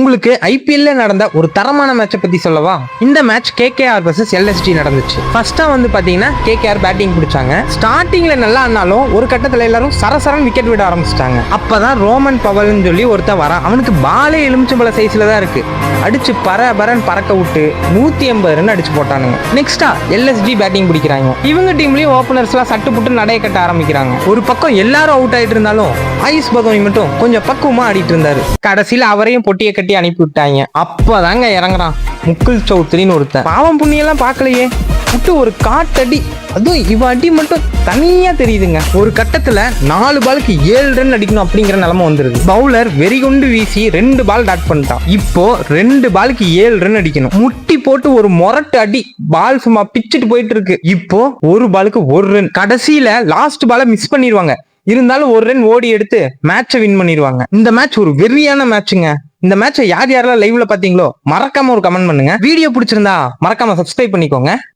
உங்களுக்கு ஐபிஎல்ல நடந்த ஒரு தரமான மேட்சை பத்தி சொல்லவா? இந்த மேட்ச் கேகேஆர் vs எல்எஸ்டி நடந்துச்சு. ஃபர்ஸ்டா வந்து பாத்தீங்கன்னா கேகேஆர் பேட்டிங் பிடிச்சாங்க. ஸ்டார்டிங்ல நல்லா ஆனாலும் ஒரு கட்டத்துல எல்லாரும் சரசரன் விக்கெட் விட ஆரம்பிச்சிட்டாங்க. அப்பதான் ரோமன் பவல்னு சொல்லி ஒருத்தன் வரான். அவனுக்கு பாலே எலுமிச்சம்பழ சைஸ்ல தான் இருக்கு. அடிச்சு பரபரன் பறக்க விட்டு 180 ரன் அடிச்சு போட்டானுங்க. நெக்ஸ்டா எல்எஸ்டி பேட்டிங் பிடிக்கிறாங்க. இவங்க டீம்லயும் ஓபனர்ஸ் எல்லாம் சட்டு புட்டு நடைய கட்ட ஆரம்பிக்கிறாங்க. ஒரு பக்கம் எல்லாரும் அவுட் ஆயிட்டு இருந்தாலும் ஆயுஷ் பகவனி மட்டும் கொஞ்சம் பக்குவமா ஆடிட்டு இருந்தாரு. கடைசியில அவரையும் பொட்டியை கட்டி அனுப்பி விட்டாங்க. அப்பதாங்க இறங்குறான் முக்குல் சௌத்ரின்னு ஒருத்தன். பாவம் புண்ணியெல்லாம் பார்க்கலையே, விட்டு ஒரு காட்டடி, அதுவும் இவ அடி மட்டும் தனியா தெரியுதுங்க. ஒரு கட்டத்துல 4 பாலுக்கு 7 ரன் அடிக்கணும் அப்படிங்கிற நிலைமை வந்துருது. பவுலர் வெறிகுண்டு வீசி 2 பால் டாட் பண்ணிட்டான். இப்போ 2 பாலுக்கு 7 ரன் அடிக்கணும். முட்டி போட்டு ஒரு மொரட்டு அடி, பால் சும்மா பிச்சுட்டு போயிட்டு இருக்கு. இப்போ 1 பாலுக்கு 1 ரன். கடைசியில லாஸ்ட் பாலை மிஸ் பண்ணிடுவாங்க. இருந்தாலும் 1 ரன் ஓடி எடுத்து மேட்சை வின் பண்ணிடுவாங்க. இந்த மேட்ச் ஒரு வெறியான மேட்சுங்க. இந்த மேட்சை யார் யாரெல்லாம் லைவ்ல பாத்தீங்களோ மறக்காம ஒரு கமெண்ட் பண்ணுங்க. வீடியோ பிடிச்சிருந்தா மறக்காம சப்ஸ்கிரைப் பண்ணிக்கோங்க.